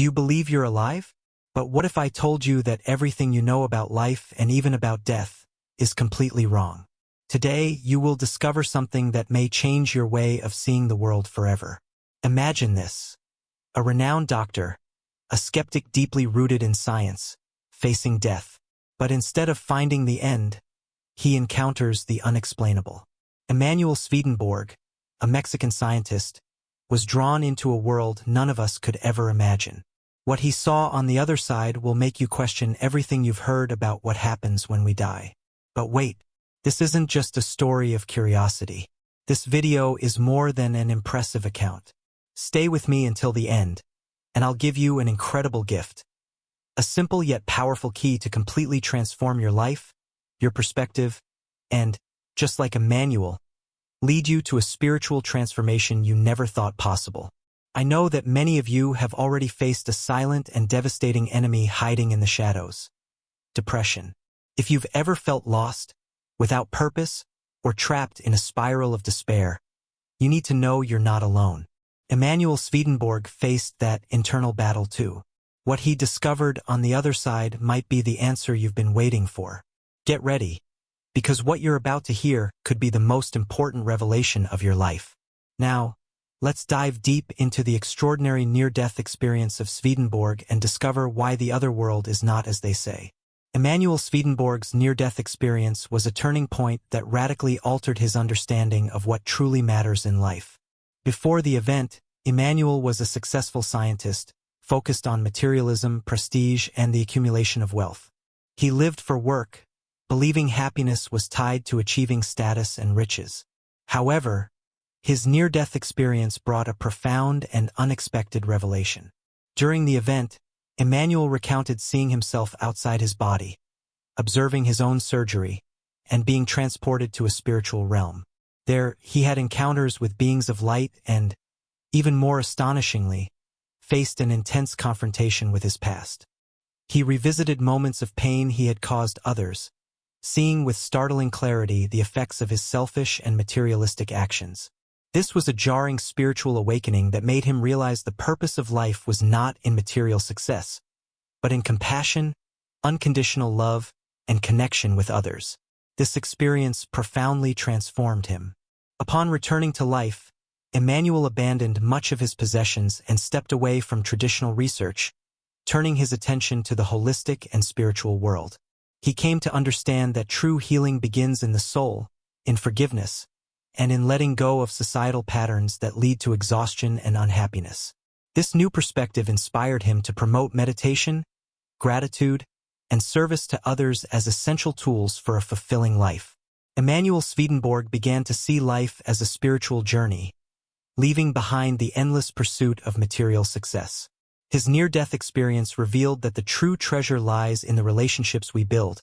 Do you believe you're alive? But what if I told you that everything you know about life and even about death is completely wrong? Today, you will discover something that may change your way of seeing the world forever. Imagine this. A renowned doctor, a skeptic deeply rooted in science, facing death. But instead of finding the end, he encounters the unexplainable. Emanuel Swedenborg, a Mexican scientist, was drawn into a world none of us could ever imagine. What he saw on the other side will make you question everything you've heard about what happens when we die. But wait, this isn't just a story of curiosity. This video is more than an impressive account. Stay with me until the end, and I'll give you an incredible gift. A simple yet powerful key to completely transform your life, your perspective, and, just like Emanuel, lead you to a spiritual transformation you never thought possible. I know that many of you have already faced a silent and devastating enemy hiding in the shadows: depression. If you've ever felt lost, without purpose, or trapped in a spiral of despair, you need to know you're not alone. Emanuel Swedenborg faced that internal battle too. What he discovered on the other side might be the answer you've been waiting for. Get ready, because what you're about to hear could be the most important revelation of your life. Now, let's dive deep into the extraordinary near-death experience of Swedenborg and discover why the other world is not as they say. Emanuel Swedenborg's near-death experience was a turning point that radically altered his understanding of what truly matters in life. Before the event, Emanuel was a successful scientist, focused on materialism, prestige, and the accumulation of wealth. He lived for work, believing happiness was tied to achieving status and riches. However, his near-death experience brought a profound and unexpected revelation. During the event, Emanuel recounted seeing himself outside his body, observing his own surgery, and being transported to a spiritual realm. There, he had encounters with beings of light and, even more astonishingly, faced an intense confrontation with his past. He revisited moments of pain he had caused others, seeing with startling clarity the effects of his selfish and materialistic actions. This was a jarring spiritual awakening that made him realize the purpose of life was not in material success, but in compassion, unconditional love, and connection with others. This experience profoundly transformed him. Upon returning to life, Emanuel abandoned much of his possessions and stepped away from traditional research, turning his attention to the holistic and spiritual world. He came to understand that true healing begins in the soul, in forgiveness, and in letting go of societal patterns that lead to exhaustion and unhappiness. This new perspective inspired him to promote meditation, gratitude, and service to others as essential tools for a fulfilling life. Emanuel Swedenborg began to see life as a spiritual journey, leaving behind the endless pursuit of material success. His near-death experience revealed that the true treasure lies in the relationships we build,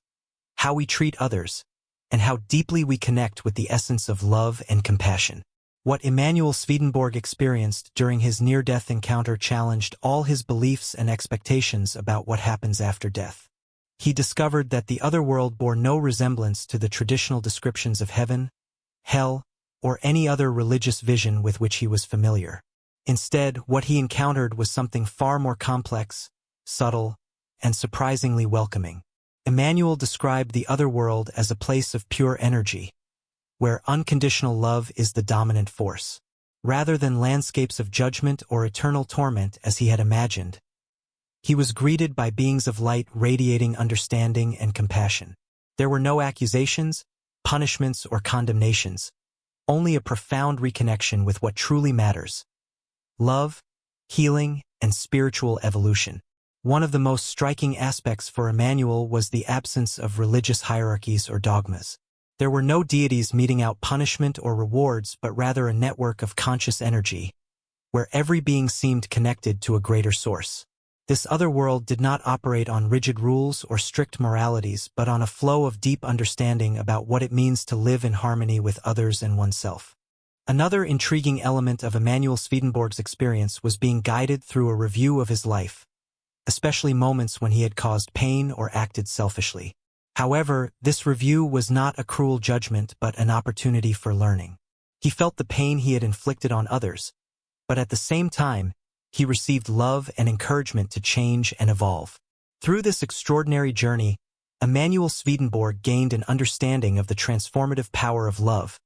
how we treat others, and how deeply we connect with the essence of love and compassion. What Emanuel Swedenborg experienced during his near-death encounter challenged all his beliefs and expectations about what happens after death. He discovered that the other world bore no resemblance to the traditional descriptions of heaven, hell, or any other religious vision with which he was familiar. Instead, what he encountered was something far more complex, subtle, and surprisingly welcoming. Emanuel described the other world as a place of pure energy, where unconditional love is the dominant force. Rather than landscapes of judgment or eternal torment as he had imagined, he was greeted by beings of light radiating understanding and compassion. There were no accusations, punishments, or condemnations, only a profound reconnection with what truly matters: love, healing, and spiritual evolution. One of the most striking aspects for Emanuel was the absence of religious hierarchies or dogmas. There were no deities meting out punishment or rewards, but rather a network of conscious energy, where every being seemed connected to a greater source. This other world did not operate on rigid rules or strict moralities, but on a flow of deep understanding about what it means to live in harmony with others and oneself. Another intriguing element of Emanuel Swedenborg's experience was being guided through a review of his life, especially moments when he had caused pain or acted selfishly. However, this review was not a cruel judgment but an opportunity for learning. He felt the pain he had inflicted on others, but at the same time, he received love and encouragement to change and evolve. Through this extraordinary journey, Emanuel Swedenborg gained an understanding of the transformative power of love,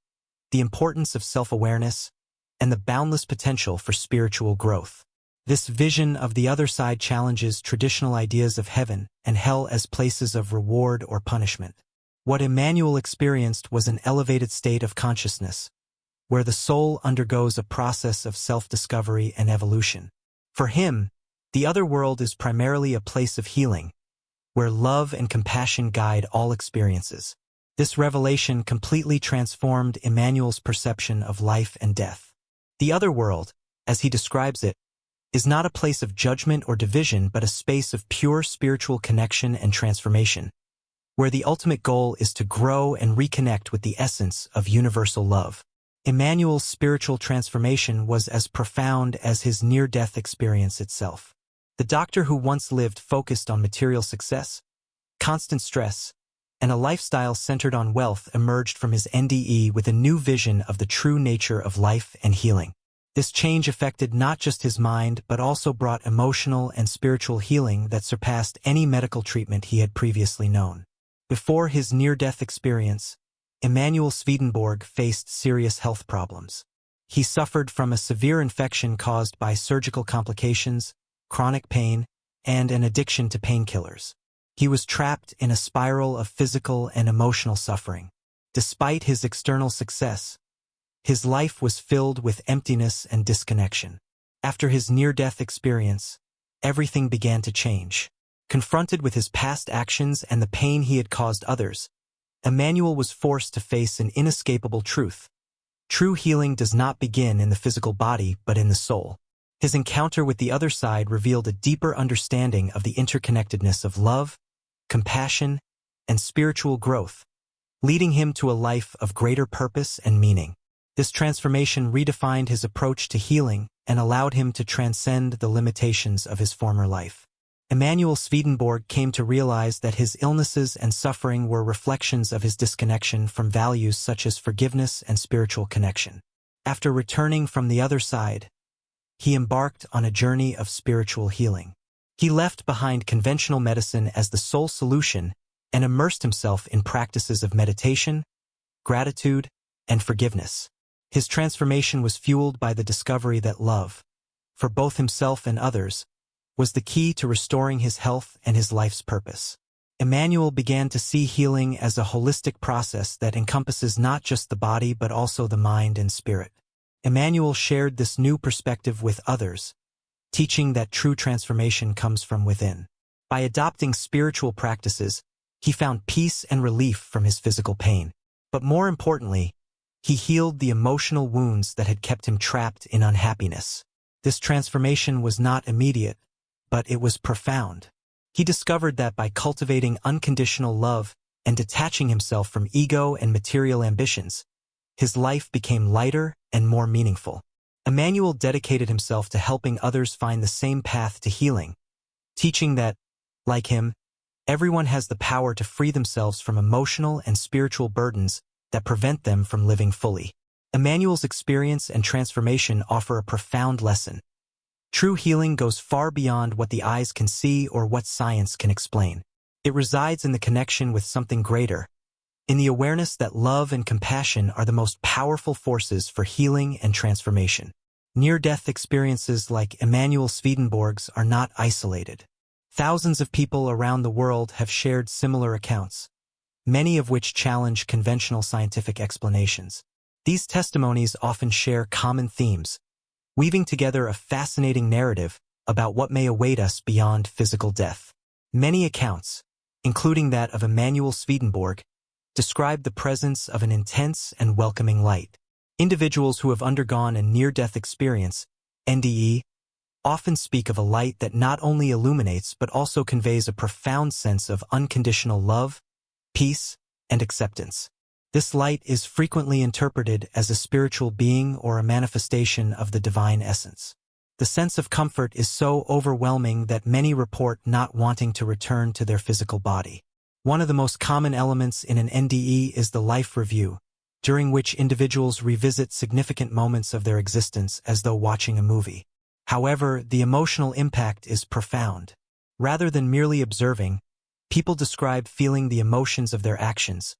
the importance of self-awareness, and the boundless potential for spiritual growth. This vision of the other side challenges traditional ideas of heaven and hell as places of reward or punishment. What Emanuel experienced was an elevated state of consciousness, where the soul undergoes a process of self-discovery and evolution. For him, the other world is primarily a place of healing, where love and compassion guide all experiences. This revelation completely transformed Emanuel's perception of life and death. The other world, as he describes it, is not a place of judgment or division but a space of pure spiritual connection and transformation, where the ultimate goal is to grow and reconnect with the essence of universal love. Emanuel's spiritual transformation was as profound as his near-death experience itself. The doctor who once lived focused on material success, constant stress, and a lifestyle centered on wealth emerged from his NDE with a new vision of the true nature of life and healing. This change affected not just his mind but also brought emotional and spiritual healing that surpassed any medical treatment he had previously known. Before his near-death experience, Emanuel Swedenborg faced serious health problems. He suffered from a severe infection caused by surgical complications, chronic pain, and an addiction to painkillers. He was trapped in a spiral of physical and emotional suffering. Despite his external success, his life was filled with emptiness and disconnection. After his near-death experience, everything began to change. Confronted with his past actions and the pain he had caused others, Emanuel was forced to face an inescapable truth. True healing does not begin in the physical body but in the soul. His encounter with the other side revealed a deeper understanding of the interconnectedness of love, compassion, and spiritual growth, leading him to a life of greater purpose and meaning. This transformation redefined his approach to healing and allowed him to transcend the limitations of his former life. Emanuel Swedenborg came to realize that his illnesses and suffering were reflections of his disconnection from values such as forgiveness and spiritual connection. After returning from the other side, he embarked on a journey of spiritual healing. He left behind conventional medicine as the sole solution and immersed himself in practices of meditation, gratitude, and forgiveness. His transformation was fueled by the discovery that love, for both himself and others, was the key to restoring his health and his life's purpose. Emanuel began to see healing as a holistic process that encompasses not just the body but also the mind and spirit. Emanuel shared this new perspective with others, teaching that true transformation comes from within. By adopting spiritual practices, he found peace and relief from his physical pain. But more importantly, he healed the emotional wounds that had kept him trapped in unhappiness. This transformation was not immediate, but it was profound. He discovered that by cultivating unconditional love and detaching himself from ego and material ambitions, his life became lighter and more meaningful. Emanuel dedicated himself to helping others find the same path to healing, teaching that, like him, everyone has the power to free themselves from emotional and spiritual burdens that prevent them from living fully. Emanuel's experience and transformation offer a profound lesson. True healing goes far beyond what the eyes can see or what science can explain. It resides in the connection with something greater, in the awareness that love and compassion are the most powerful forces for healing and transformation. Near-death experiences like Emanuel Swedenborg's are not isolated. Thousands of people around the world have shared similar accounts, many of which challenge conventional scientific explanations. These testimonies often share common themes, weaving together a fascinating narrative about what may await us beyond physical death. Many accounts, including that of Emanuel Swedenborg, describe the presence of an intense and welcoming light. Individuals who have undergone a near-death experience, NDE, often speak of a light that not only illuminates but also conveys a profound sense of unconditional love, peace, and acceptance. This light is frequently interpreted as a spiritual being or a manifestation of the divine essence. The sense of comfort is so overwhelming that many report not wanting to return to their physical body. One of the most common elements in an NDE is the life review, during which individuals revisit significant moments of their existence as though watching a movie. However, the emotional impact is profound. Rather than merely observing, people describe feeling the emotions of their actions,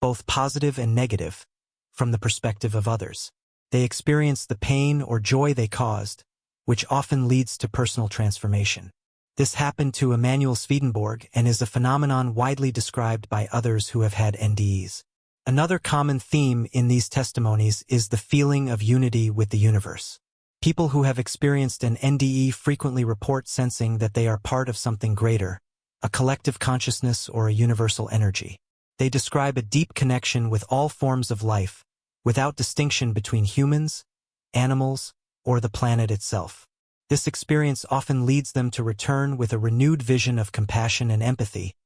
both positive and negative, from the perspective of others. They experience the pain or joy they caused, which often leads to personal transformation. This happened to Emanuel Swedenborg and is a phenomenon widely described by others who have had NDEs. Another common theme in these testimonies is the feeling of unity with the universe. People who have experienced an NDE frequently report sensing that they are part of something greater, a collective consciousness or a universal energy. They describe a deep connection with all forms of life, without distinction between humans, animals, or the planet itself. This experience often leads them to return with a renewed vision of compassion and empathy,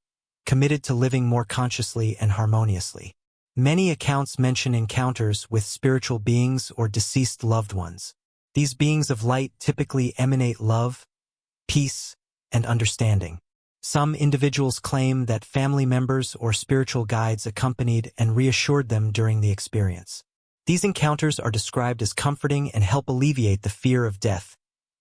committed to living more consciously and harmoniously. Many accounts mention encounters with spiritual beings or deceased loved ones. These beings of light typically emanate love, peace, and understanding. Some individuals claim that family members or spiritual guides accompanied and reassured them during the experience. These encounters are described as comforting and help alleviate the fear of death,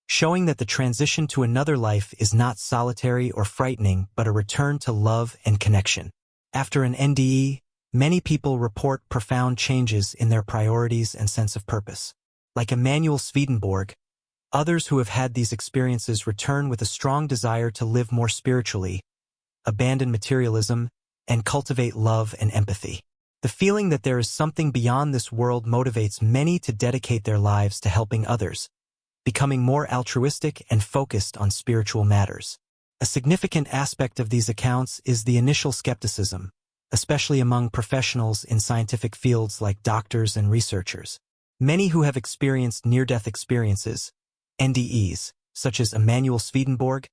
showing that the transition to another life is not solitary or frightening but a return to love and connection. After an NDE, many people report profound changes in their priorities and sense of purpose. Like Emanuel Swedenborg, others who have had these experiences return with a strong desire to live more spiritually, abandon materialism, and cultivate love and empathy. The feeling that there is something beyond this world motivates many to dedicate their lives to helping others, becoming more altruistic and focused on spiritual matters. A significant aspect of these accounts is the initial skepticism, especially among professionals in scientific fields like doctors and researchers. Many who have experienced near-death experiences, NDEs, such as Emanuel Swedenborg,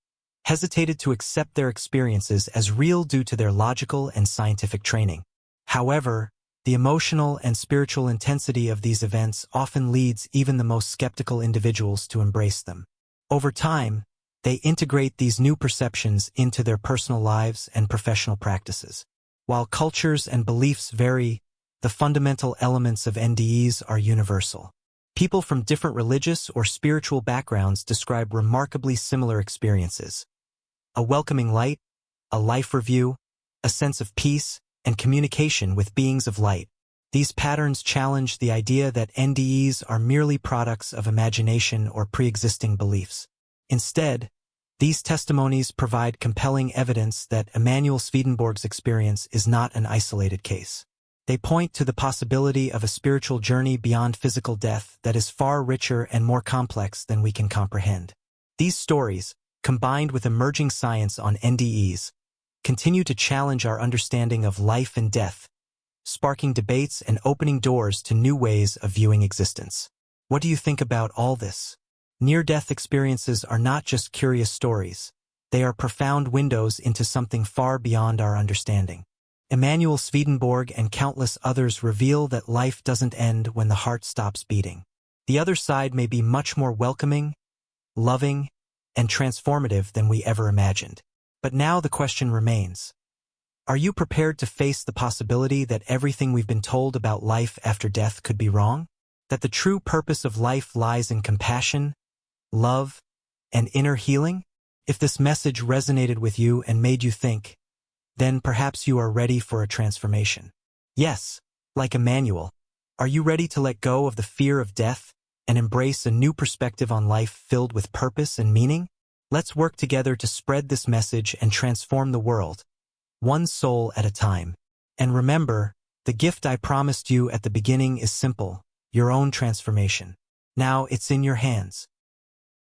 hesitated to accept their experiences as real due to their logical and scientific training. However, the emotional and spiritual intensity of these events often leads even the most skeptical individuals to embrace them. Over time, they integrate these new perceptions into their personal lives and professional practices. While cultures and beliefs vary, the fundamental elements of NDEs are universal. People from different religious or spiritual backgrounds describe remarkably similar experiences. A welcoming light, a life review, a sense of peace, and communication with beings of light. These patterns challenge the idea that NDEs are merely products of imagination or pre-existing beliefs. Instead, these testimonies provide compelling evidence that Emanuel Swedenborg's experience is not an isolated case. They point to the possibility of a spiritual journey beyond physical death that is far richer and more complex than we can comprehend. These stories, combined with emerging science on NDEs, continue to challenge our understanding of life and death, sparking debates and opening doors to new ways of viewing existence. What do you think about all this? Near-death experiences are not just curious stories. They are profound windows into something far beyond our understanding. Emanuel Swedenborg and countless others reveal that life doesn't end when the heart stops beating. The other side may be much more welcoming, loving, and transformative than we ever imagined. But now the question remains. Are you prepared to face the possibility that everything we've been told about life after death could be wrong? That the true purpose of life lies in compassion, love, and inner healing? If this message resonated with you and made you think, then perhaps you are ready for a transformation. Yes, like Emanuel, are you ready to let go of the fear of death and embrace a new perspective on life filled with purpose and meaning? Let's work together to spread this message and transform the world, one soul at a time. And remember, the gift I promised you at the beginning is simple, your own transformation. Now it's in your hands.